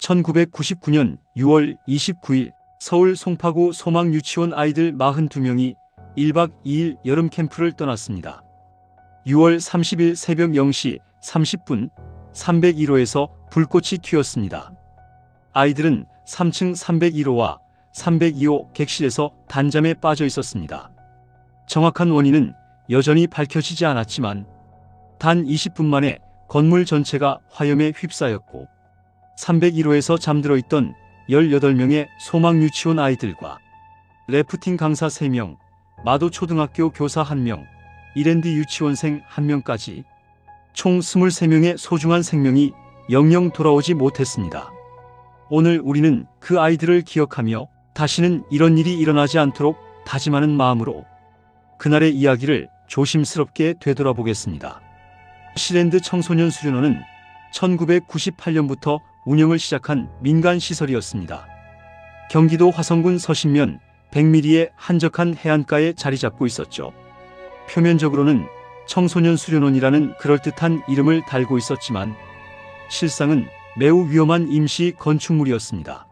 1999년 6월 29일 서울 송파구 소망유치원 아이들 42명이 1박 2일 여름 캠프를 떠났습니다. 6월 30일 새벽 0시 30분 301호에서 불꽃이 튀었습니다. 아이들은 3층 301호와 302호 객실에서 단잠에 빠져 있었습니다. 정확한 원인은 여전히 밝혀지지 않았지만 단 20분 만에 건물 전체가 화염에 휩싸였고 301호에서 잠들어 있던 18명의 소망유치원 아이들과 래프팅 강사 3명, 마도초등학교 교사 1명, 이랜드 유치원생 1명까지 총 23명의 소중한 생명이 영영 돌아오지 못했습니다. 오늘 우리는 그 아이들을 기억하며 다시는 이런 일이 일어나지 않도록 다짐하는 마음으로 그날의 이야기를 조심스럽게 되돌아보겠습니다. 시랜드 청소년 수련원은 1998년부터 운영을 시작한 민간시설이었습니다. 경기도 화성군 서신면 100m의 한적한 해안가에 자리 잡고 있었죠. 표면적으로는 청소년 수련원이라는 그럴듯한 이름을 달고 있었지만 실상은 매우 위험한 임시 건축물이었습니다.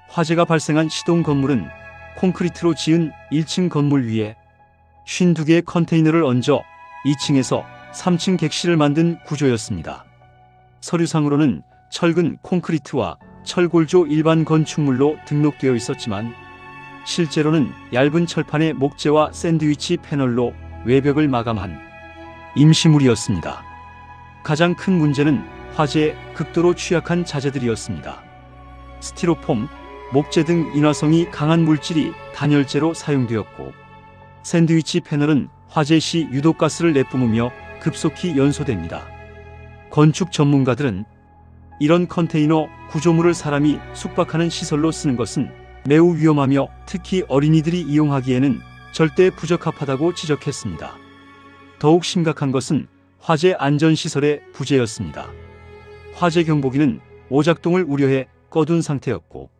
화재가 발생한 시동 건물은 콘크리트로 지은 1층 건물 위에 52개의 컨테이너를 얹어 2층에서 3층 객실을 만든 구조였습니다. 서류상으로는 철근 콘크리트와 철골조 일반 건축물로 등록되어 있었지만 실제로는 얇은 철판의 목재와 샌드위치 패널로 외벽을 마감한 임시물이었습니다. 가장 큰 문제는 화재에 극도로 취약한 자재들이었습니다. 스티로폼, 목재 등 인화성이 강한 물질이 단열재로 사용되었고 샌드위치 패널은 화재 시 유독가스를 내뿜으며 급속히 연소됩니다. 건축 전문가들은 이런 컨테이너 구조물을 사람이 숙박하는 시설로 쓰는 것은 매우 위험하며 특히 어린이들이 이용하기에는 절대 부적합하다고 지적했습니다. 더욱 심각한 것은 화재 안전시설의 부재였습니다. 화재 경보기는 오작동을 우려해 꺼둔 상태였고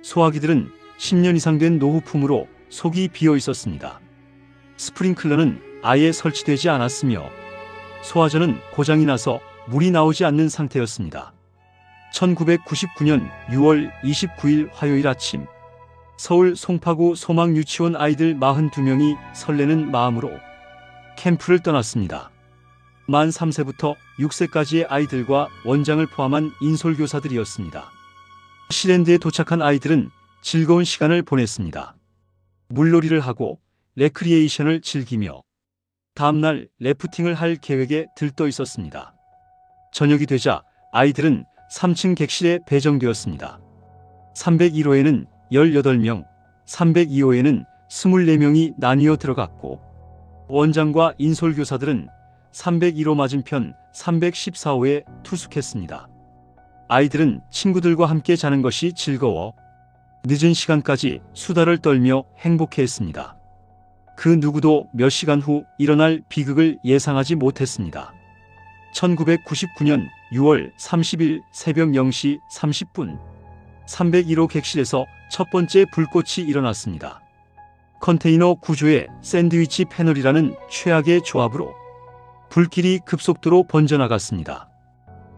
소화기들은 10년 이상 된 노후품으로 속이 비어 있었습니다. 스프링클러는 아예 설치되지 않았으며 소화전은 고장이 나서 물이 나오지 않는 상태였습니다. 1999년 6월 29일 화요일 아침 서울 송파구 소망유치원 아이들 42명이 설레는 마음으로 캠프를 떠났습니다. 만 3세부터 6세까지의 아이들과 원장을 포함한 인솔교사들이었습니다. 시랜드에 도착한 아이들은 즐거운 시간을 보냈습니다. 물놀이를 하고 레크리에이션을 즐기며 다음날 래프팅을 할 계획에 들떠 있었습니다. 저녁이 되자 아이들은 3층 객실에 배정되었습니다. 301호에는 18명, 302호에는 24명이 나뉘어 들어갔고 원장과 인솔교사들은 301호 맞은편 314호에 투숙했습니다. 아이들은 친구들과 함께 자는 것이 즐거워 늦은 시간까지 수다를 떨며 행복해했습니다. 그 누구도 몇 시간 후 일어날 비극을 예상하지 못했습니다. 1999년 6월 30일 새벽 0시 30분 301호 객실에서 첫 번째 불꽃이 일어났습니다. 컨테이너 구조의 샌드위치 패널이라는 최악의 조합으로 불길이 급속도로 번져나갔습니다.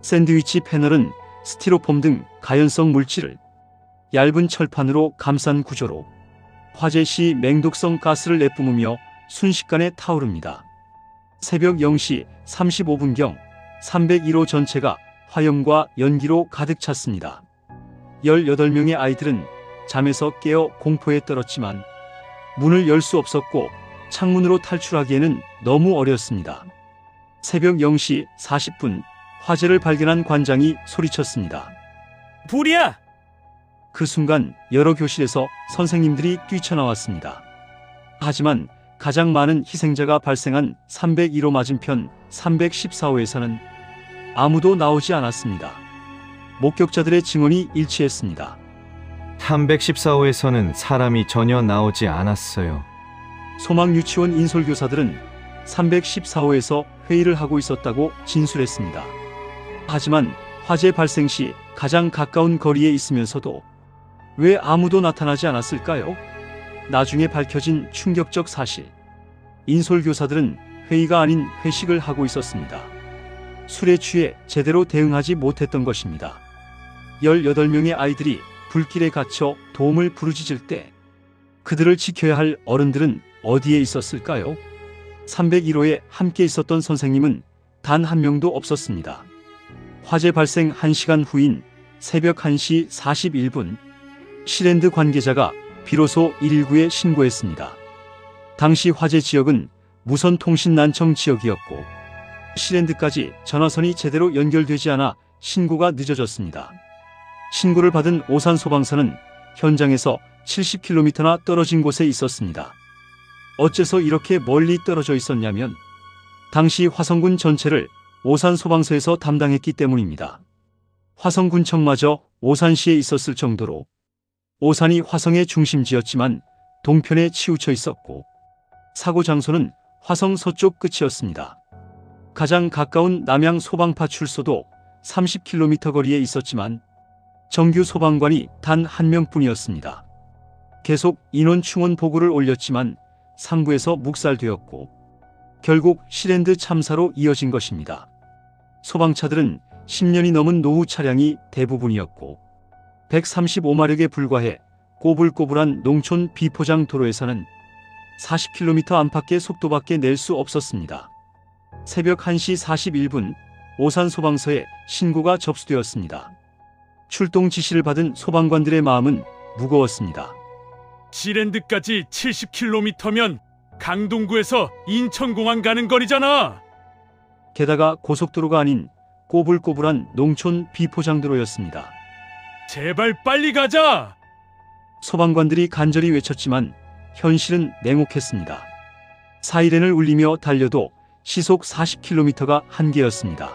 샌드위치 패널은 스티로폼 등 가연성 물질을 얇은 철판으로 감싼 구조로 화재 시 맹독성 가스를 내뿜으며 순식간에 타오릅니다. 새벽 0시 35분경 301호 전체가 화염과 연기로 가득 찼습니다. 18명의 아이들은 잠에서 깨어 공포에 떨었지만 문을 열 수 없었고 창문으로 탈출하기에는 너무 어렸습니다. 새벽 0시 40분 화재를 발견한 관장이 소리쳤습니다. 불이야! 그 순간 여러 교실에서 선생님들이 뛰쳐나왔습니다. 하지만 가장 많은 희생자가 발생한 301호 맞은편 314호에서는 아무도 나오지 않았습니다. 목격자들의 증언이 일치했습니다. 314호에서는 사람이 전혀 나오지 않았어요. 소망유치원 인솔교사들은 314호에서 회의를 하고 있었다고 진술했습니다. 하지만 화재 발생 시 가장 가까운 거리에 있으면서도 왜 아무도 나타나지 않았을까요? 나중에 밝혀진 충격적 사실. 인솔교사들은 회의가 아닌 회식을 하고 있었습니다. 술에 취해 제대로 대응하지 못했던 것입니다. 18명의 아이들이 불길에 갇혀 도움을 부르짖을 때 그들을 지켜야 할 어른들은 어디에 있었을까요? 301호에 함께 있었던 선생님은 단 한 명도 없었습니다. 화재 발생 1시간 후인 새벽 1시 41분, 시랜드 관계자가 비로소 119에 신고했습니다. 당시 화재 지역은 무선 통신 난청 지역이었고 시랜드까지 전화선이 제대로 연결되지 않아 신고가 늦어졌습니다. 신고를 받은 오산 소방서는 현장에서 70km나 떨어진 곳에 있었습니다. 어째서 이렇게 멀리 떨어져 있었냐면 당시 화성군 전체를 오산 소방서에서 담당했기 때문입니다. 화성군청마저 오산시에 있었을 정도로 오산이 화성의 중심지였지만 동편에 치우쳐 있었고 사고 장소는 화성 서쪽 끝이었습니다. 가장 가까운 남양 소방파 출소도 30km 거리에 있었지만 정규 소방관이 단 한 명뿐이었습니다. 계속 인원 충원 보고를 올렸지만 상부에서 묵살되었고 결국 시랜드 참사로 이어진 것입니다. 소방차들은 10년이 넘은 노후 차량이 대부분이었고 135마력에 불과해 꼬불꼬불한 농촌 비포장 도로에서는 40km 안팎의 속도밖에 낼 수 없었습니다. 새벽 1시 41분 오산 소방서에 신고가 접수되었습니다. 출동 지시를 받은 소방관들의 마음은 무거웠습니다. 시랜드까지 70km면 강동구에서 인천공항 가는 거리잖아. 게다가 고속도로가 아닌 꼬불꼬불한 농촌 비포장도로였습니다. 제발 빨리 가자. 소방관들이 간절히 외쳤지만 현실은 냉혹했습니다. 사이렌을 울리며 달려도 시속 40km가 한계였습니다.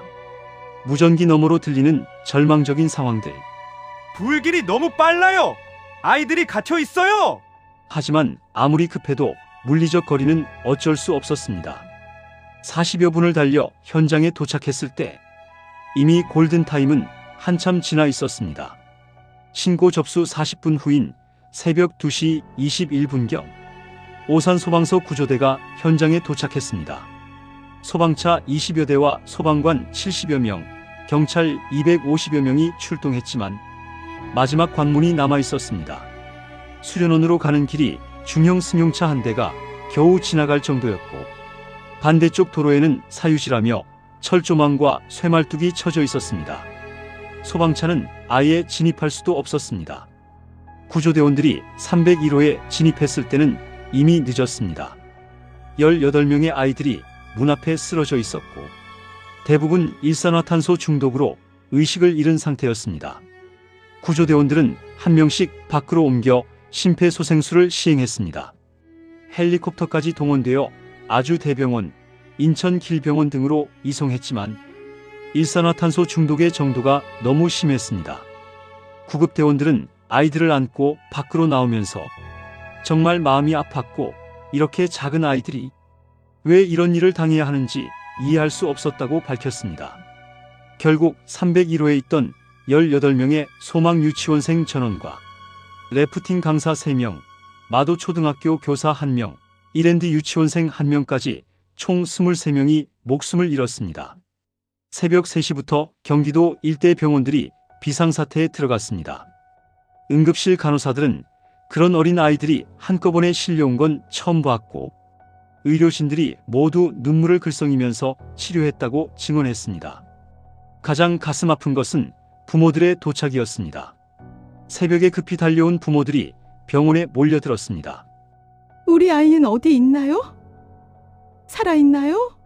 무전기 너머로 들리는 절망적인 상황들. 불길이 너무 빨라요. 아이들이 갇혀 있어요. 하지만 아무리 급해도 물리적 거리는 어쩔 수 없었습니다. 40여 분을 달려 현장에 도착했을 때 이미 골든타임은 한참 지나 있었습니다. 신고 접수 40분 후인 새벽 2시 21분경 오산 소방서 구조대가 현장에 도착했습니다. 소방차 20여 대와 소방관 70여 명, 경찰 250여 명이 출동했지만 마지막 관문이 남아 있었습니다. 수련원으로 가는 길이 중형 승용차 한 대가 겨우 지나갈 정도였고 반대쪽 도로에는 사유실하며 철조망과 쇠말뚝이 쳐져 있었습니다. 소방차는 아예 진입할 수도 없었습니다. 구조대원들이 301호에 진입했을 때는 이미 늦었습니다. 18명의 아이들이 문 앞에 쓰러져 있었고 대부분 일산화탄소 중독으로 의식을 잃은 상태였습니다. 구조대원들은 한 명씩 밖으로 옮겨 심폐소생술을 시행했습니다. 헬리콥터까지 동원되어 아주대병원, 인천길병원 등으로 이송했지만 일산화탄소 중독의 정도가 너무 심했습니다. 구급대원들은 아이들을 안고 밖으로 나오면서 정말 마음이 아팠고 이렇게 작은 아이들이 왜 이런 일을 당해야 하는지 이해할 수 없었다고 밝혔습니다. 결국 301호에 있던 18명의 소망 유치원생 전원과 래프팅 강사 3명, 마도 초등학교 교사 1명, 이랜드 유치원생 1명까지 총 23명이 목숨을 잃었습니다. 새벽 3시부터 경기도 일대 병원들이 비상사태에 들어갔습니다. 응급실 간호사들은 그런 어린 아이들이 한꺼번에 실려온 건 처음 봤고 의료진들이 모두 눈물을 글썽이면서 치료했다고 증언했습니다. 가장 가슴 아픈 것은 부모들의 도착이었습니다. 새벽에 급히 달려온 부모들이 병원에 몰려들었습니다. 우리 아이는 어디 있나요? 살아있나요?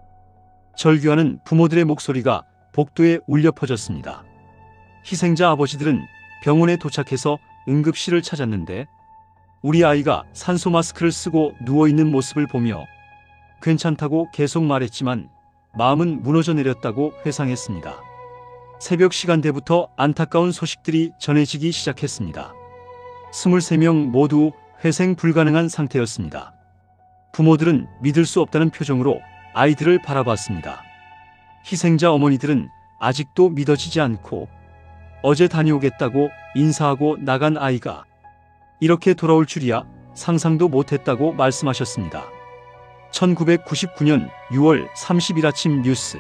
절규하는 부모들의 목소리가 복도에 울려 퍼졌습니다. 희생자 아버지들은 병원에 도착해서 응급실을 찾았는데 우리 아이가 산소 마스크를 쓰고 누워있는 모습을 보며 괜찮다고 계속 말했지만 마음은 무너져 내렸다고 회상했습니다. 새벽 시간대부터 안타까운 소식들이 전해지기 시작했습니다. 23명 모두 회생 불가능한 상태였습니다. 부모들은 믿을 수 없다는 표정으로 아이들을 바라봤습니다. 희생자 어머니들은 아직도 믿어지지 않고 어제 다녀오겠다고 인사하고 나간 아이가 이렇게 돌아올 줄이야 상상도 못했다고 말씀하셨습니다. 1999년 6월 30일 아침 뉴스.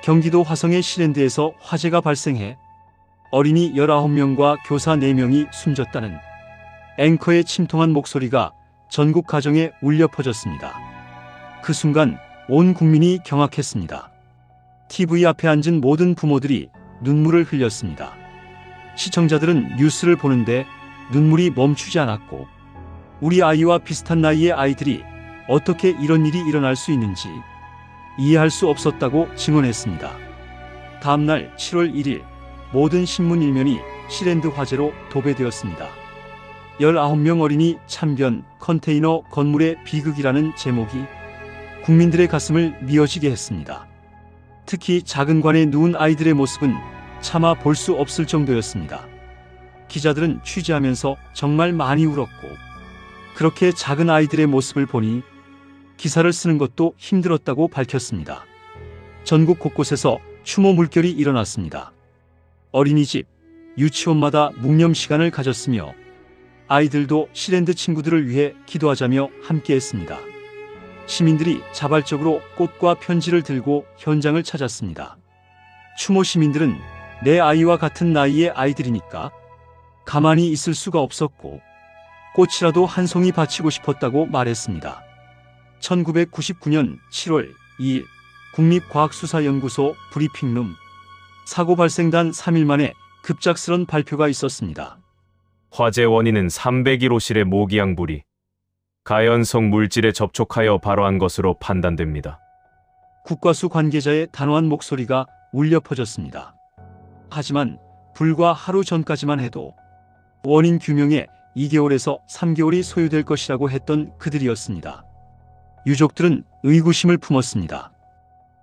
경기도 화성의 시랜드에서 화재가 발생해 어린이 19명과 교사 4명이 숨졌다는 앵커의 침통한 목소리가 전국 가정에 울려 퍼졌습니다. 그 순간 온 국민이 경악했습니다. TV 앞에 앉은 모든 부모들이 눈물을 흘렸습니다. 시청자들은 뉴스를 보는데 눈물이 멈추지 않았고 우리 아이와 비슷한 나이의 아이들이 어떻게 이런 일이 일어날 수 있는지 이해할 수 없었다고 증언했습니다. 다음날 7월 1일 모든 신문 일면이 시랜드 화재로 도배되었습니다. 19명 어린이 참변 컨테이너 건물의 비극이라는 제목이 국민들의 가슴을 미어지게 했습니다. 특히 작은 관에 누운 아이들의 모습은 차마 볼 수 없을 정도였습니다. 기자들은 취재하면서 정말 많이 울었고 그렇게 작은 아이들의 모습을 보니 기사를 쓰는 것도 힘들었다고 밝혔습니다. 전국 곳곳에서 추모 물결이 일어났습니다. 어린이집, 유치원마다 묵념 시간을 가졌으며 아이들도 시랜드 친구들을 위해 기도하자며 함께했습니다. 시민들이 자발적으로 꽃과 편지를 들고 현장을 찾았습니다. 추모 시민들은 내 아이와 같은 나이의 아이들이니까 가만히 있을 수가 없었고 꽃이라도 한 송이 바치고 싶었다고 말했습니다. 1999년 7월 2일 국립과학수사연구소 브리핑룸 사고 발생단 3일 만에 급작스런 발표가 있었습니다. 화재 원인은 301호실의 모기향 불이 가연성 물질에 접촉하여 발화한 것으로 판단됩니다. 국과수 관계자의 단호한 목소리가 울려 퍼졌습니다. 하지만 불과 하루 전까지만 해도 원인 규명에 2개월에서 3개월이 소요될 것이라고 했던 그들이었습니다. 유족들은 의구심을 품었습니다.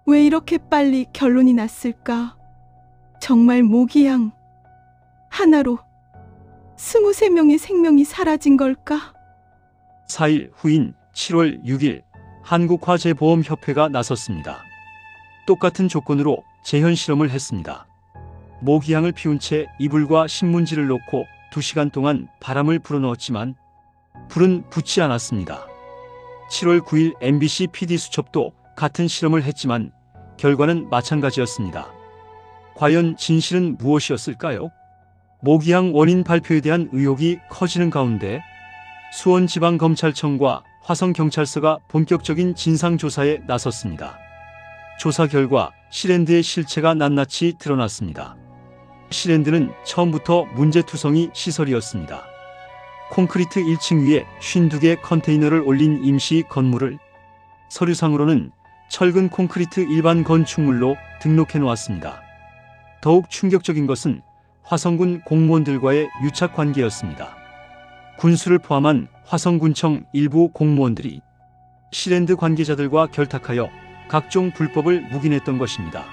왜 이렇게 빨리 결론이 났을까? 정말 모기향 하나로 23명의 생명이 사라진 걸까? 4일 후인 7월 6일 한국화재보험협회가 나섰습니다. 똑같은 조건으로 재현 실험을 했습니다. 모기향을 피운 채 이불과 신문지를 놓고 2시간 동안 바람을 불어넣었지만 불은 붙지 않았습니다. 7월 9일 MBC PD수첩도 같은 실험을 했지만 결과는 마찬가지였습니다. 과연 진실은 무엇이었을까요? 모기향 원인 발표에 대한 의혹이 커지는 가운데 수원지방검찰청과 화성경찰서가 본격적인 진상조사에 나섰습니다. 조사 결과 시랜드의 실체가 낱낱이 드러났습니다. 시랜드는 처음부터 문제투성이 시설이었습니다. 콘크리트 1층 위에 52개 컨테이너를 올린 임시 건물을 서류상으로는 철근 콘크리트 일반 건축물로 등록해 놓았습니다. 더욱 충격적인 것은 화성군 공무원들과의 유착 관계였습니다. 군수를 포함한 화성군청 일부 공무원들이 시랜드 관계자들과 결탁하여 각종 불법을 묵인했던 것입니다.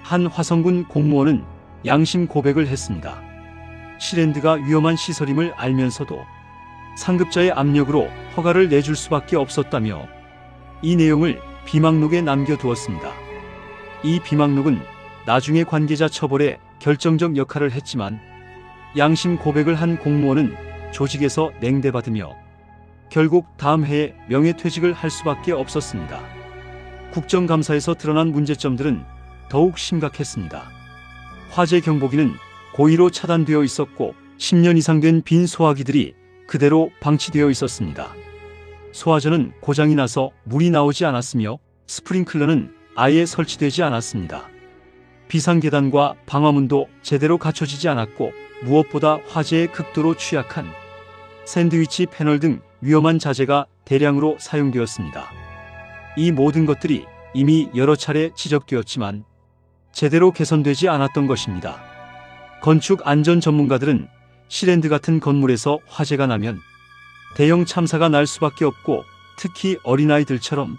한 화성군 공무원은 양심 고백을 했습니다. 시랜드가 위험한 시설임을 알면서도 상급자의 압력으로 허가를 내줄 수밖에 없었다며 이 내용을 비망록에 남겨두었습니다. 이 비망록은 나중에 관계자 처벌에 결정적 역할을 했지만 양심 고백을 한 공무원은 조직에서 냉대받으며 결국 다음 해에 명예퇴직을 할 수밖에 없었습니다. 국정감사에서 드러난 문제점들은 더욱 심각했습니다. 화재 경보기는 고의로 차단되어 있었고 10년 이상 된 빈 소화기들이 그대로 방치되어 있었습니다. 소화전은 고장이 나서 물이 나오지 않았으며 스프링클러는 아예 설치되지 않았습니다. 비상계단과 방화문도 제대로 갖춰지지 않았고 무엇보다 화재에 극도로 취약한 샌드위치 패널 등 위험한 자재가 대량으로 사용되었습니다. 이 모든 것들이 이미 여러 차례 지적되었지만 제대로 개선되지 않았던 것입니다. 건축 안전 전문가들은 시랜드 같은 건물에서 화재가 나면 대형 참사가 날 수밖에 없고 특히 어린아이들처럼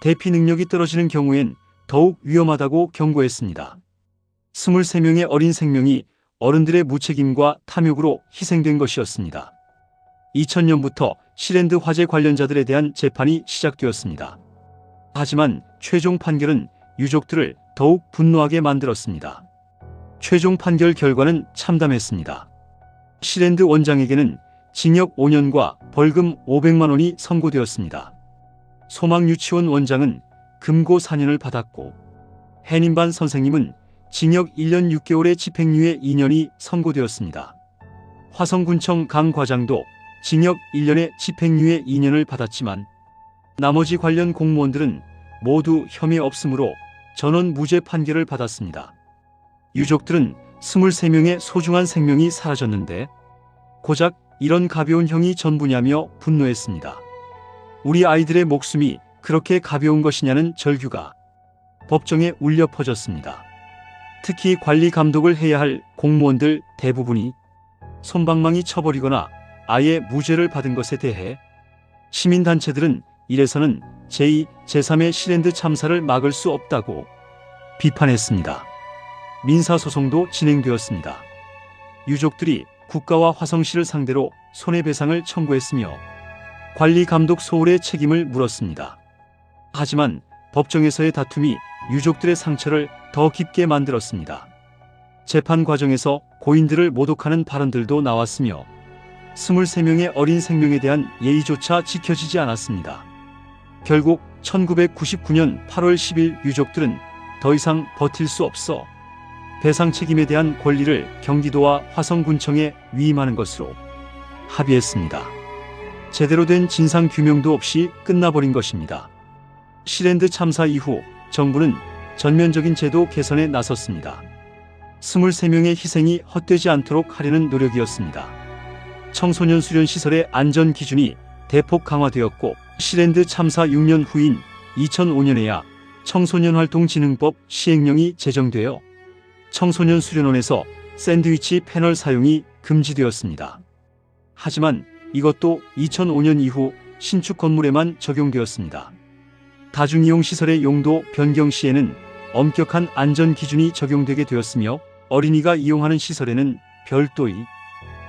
대피 능력이 떨어지는 경우엔 더욱 위험하다고 경고했습니다. 23명의 어린 생명이 어른들의 무책임과 탐욕으로 희생된 것이었습니다. 2000년부터 시랜드 화재 관련자들에 대한 재판이 시작되었습니다. 하지만 최종 판결은 유족들을 더욱 분노하게 만들었습니다. 최종 판결 결과는 참담했습니다. 시랜드 원장에게는 징역 5년과 벌금 500만 원이 선고되었습니다. 소망유치원 원장은 금고 4년을 받았고 해님반 선생님은 징역 1년 6개월의 집행유예 2년이 선고되었습니다. 화성군청 강 과장도 징역 1년의 집행유예 2년을 받았지만 나머지 관련 공무원들은 모두 혐의 없음으로 전원 무죄 판결을 받았습니다. 유족들은 23명의 소중한 생명이 사라졌는데 고작 이런 가벼운 형이 전부냐며 분노했습니다. 우리 아이들의 목숨이 그렇게 가벼운 것이냐는 절규가 법정에 울려 퍼졌습니다. 특히 관리 감독을 해야 할 공무원들 대부분이 솜방망이 쳐버리거나 아예 무죄를 받은 것에 대해 시민단체들은 이래서는 제2, 제3의 시랜드 참사를 막을 수 없다고 비판했습니다. 민사소송도 진행되었습니다. 유족들이 국가와 화성시를 상대로 손해배상을 청구했으며 관리감독 소홀의 책임을 물었습니다. 하지만 법정에서의 다툼이 유족들의 상처를 더 깊게 만들었습니다. 재판 과정에서 고인들을 모독하는 발언들도 나왔으며 23명의 어린 생명에 대한 예의조차 지켜지지 않았습니다. 결국 1999년 8월 10일 유족들은 더 이상 버틸 수 없어 배상 책임에 대한 권리를 경기도와 화성군청에 위임하는 것으로 합의했습니다. 제대로 된 진상 규명도 없이 끝나버린 것입니다. 시랜드 참사 이후 정부는 전면적인 제도 개선에 나섰습니다. 23명의 희생이 헛되지 않도록 하려는 노력이었습니다. 청소년 수련 시설의 안전 기준이 대폭 강화되었고 시랜드 참사 6년 후인 2005년에야 청소년활동진흥법 시행령이 제정되어 청소년 수련원에서 샌드위치 패널 사용이 금지되었습니다. 하지만 이것도 2005년 이후 신축 건물에만 적용되었습니다. 다중이용시설의 용도 변경 시에는 엄격한 안전 기준이 적용되게 되었으며 어린이가 이용하는 시설에는 별도의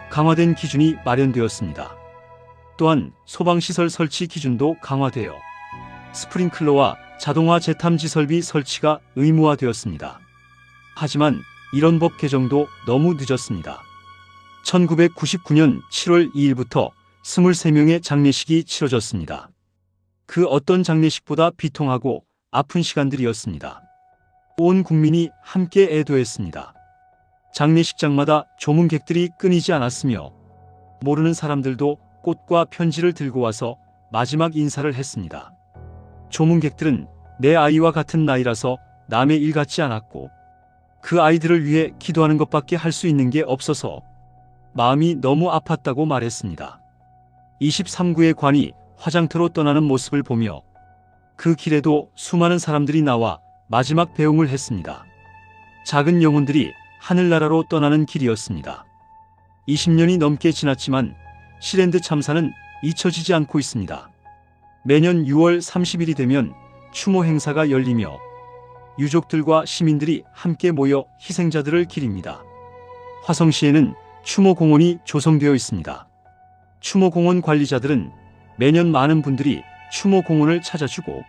강화된 기준이 마련되었습니다. 또한 소방시설 설치 기준도 강화되어 스프링클러와 자동화 재탐지 설비 설치가 의무화되었습니다. 하지만 이런 법 개정도 너무 늦었습니다. 1999년 7월 2일부터 23명의 장례식이 치러졌습니다. 그 어떤 장례식보다 비통하고 아픈 시간들이었습니다. 온 국민이 함께 애도했습니다. 장례식장마다 조문객들이 끊이지 않았으며 모르는 사람들도 꽃과 편지를 들고 와서 마지막 인사를 했습니다. 조문객들은 내 아이와 같은 나이라서 남의 일 같지 않았고 그 아이들을 위해 기도하는 것밖에 할 수 있는 게 없어서 마음이 너무 아팠다고 말했습니다. 23구의 관이 화장터로 떠나는 모습을 보며 그 길에도 수많은 사람들이 나와 마지막 배웅을 했습니다. 작은 영혼들이 하늘나라로 떠나는 길이었습니다. 20년이 넘게 지났지만 시랜드 참사는 잊혀지지 않고 있습니다. 매년 6월 30일이 되면 추모 행사가 열리며 유족들과 시민들이 함께 모여 희생자들을 기립니다. 화성시에는 추모공원이 조성되어 있습니다. 추모공원 관리자들은 매년 많은 분들이 추모공원을 찾아주고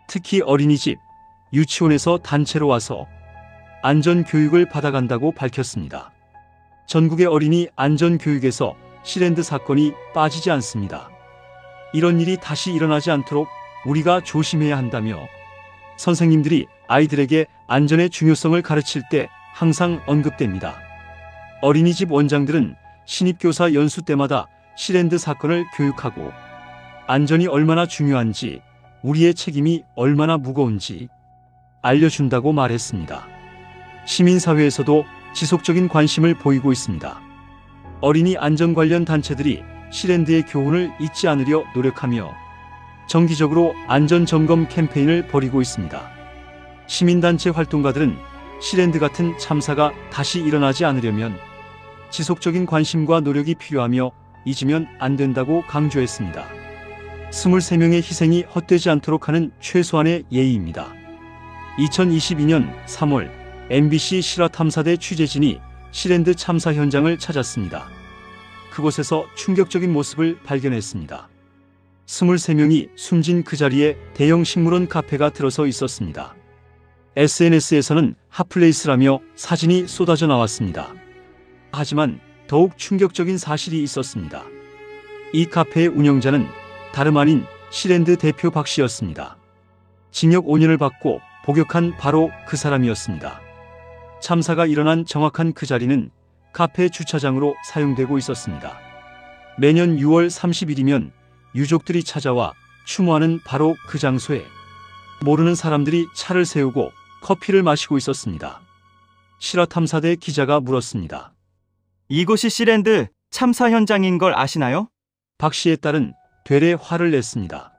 특히 어린이집, 유치원에서 단체로 와서 안전교육을 받아간다고 밝혔습니다. 전국의 어린이 안전교육에서 시랜드 사건이 빠지지 않습니다. 이런 일이 다시 일어나지 않도록 우리가 조심해야 한다며 선생님들이 아이들에게 안전의 중요성을 가르칠 때 항상 언급됩니다. 어린이집 원장들은 신입교사 연수 때마다 시랜드 사건을 교육하고 안전이 얼마나 중요한지 우리의 책임이 얼마나 무거운지 알려준다고 말했습니다. 시민사회에서도 지속적인 관심을 보이고 있습니다. 어린이 안전 관련 단체들이 시랜드의 교훈을 잊지 않으려 노력하며 정기적으로 안전점검 캠페인을 벌이고 있습니다. 시민단체 활동가들은 시랜드 같은 참사가 다시 일어나지 않으려면 지속적인 관심과 노력이 필요하며 잊으면 안 된다고 강조했습니다. 23명의 희생이 헛되지 않도록 하는 최소한의 예의입니다. 2022년 3월 MBC 실화탐사대 취재진이 시랜드 참사 현장을 찾았습니다. 그곳에서 충격적인 모습을 발견했습니다. 23명이 숨진 그 자리에 대형 식물원 카페가 들어서 있었습니다. SNS에서는 핫플레이스라며 사진이 쏟아져 나왔습니다. 하지만 더욱 충격적인 사실이 있었습니다. 이 카페의 운영자는 다름 아닌 시랜드 대표 박 씨였습니다. 징역 5년을 받고 복역한 바로 그 사람이었습니다. 참사가 일어난 정확한 그 자리는 카페 주차장으로 사용되고 있었습니다. 매년 6월 30일이면 유족들이 찾아와 추모하는 바로 그 장소에 모르는 사람들이 차를 세우고 커피를 마시고 있었습니다. 실화탐사대 기자가 물었습니다. 이곳이 시랜드 참사 현장인 걸 아시나요? 박 씨의 딸은 되레 화를 냈습니다.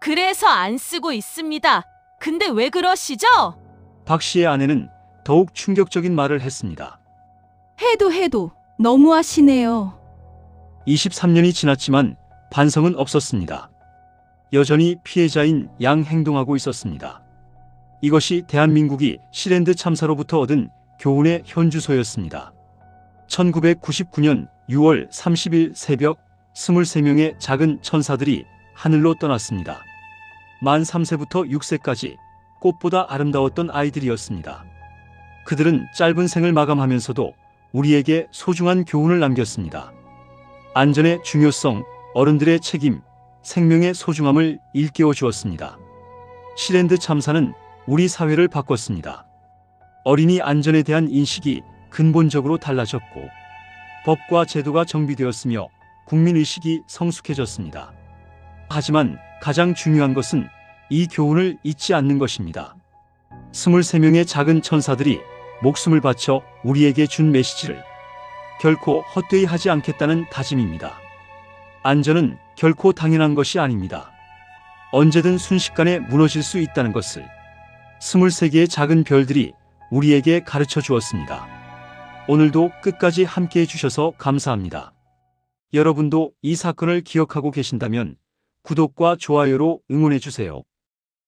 그래서 안 쓰고 있습니다. 근데 왜 그러시죠? 박 씨의 아내는 더욱 충격적인 말을 했습니다. 해도 너무하시네요. 23년이 지났지만 반성은 없었습니다. 여전히 피해자인 양 행동하고 있었습니다. 이것이 대한민국이 시랜드 참사로부터 얻은 교훈의 현주소였습니다. 1999년 6월 30일 새벽 23명의 작은 천사들이 하늘로 떠났습니다. 만 3세부터 6세까지 꽃보다 아름다웠던 아이들이었습니다. 그들은 짧은 생을 마감하면서도 우리에게 소중한 교훈을 남겼습니다. 안전의 중요성, 어른들의 책임, 생명의 소중함을 일깨워 주었습니다. 시랜드 참사는 우리 사회를 바꿨습니다. 어린이 안전에 대한 인식이 근본적으로 달라졌고 법과 제도가 정비되었으며 국민의식이 성숙해졌습니다. 하지만 가장 중요한 것은 이 교훈을 잊지 않는 것입니다. 23명의 작은 천사들이 목숨을 바쳐 우리에게 준 메시지를 결코 헛되이 하지 않겠다는 다짐입니다. 안전은 결코 당연한 것이 아닙니다. 언제든 순식간에 무너질 수 있다는 것을 23개의 작은 별들이 우리에게 가르쳐 주었습니다. 오늘도 끝까지 함께 해주셔서 감사합니다. 여러분도 이 사건을 기억하고 계신다면 구독과 좋아요로 응원해 주세요.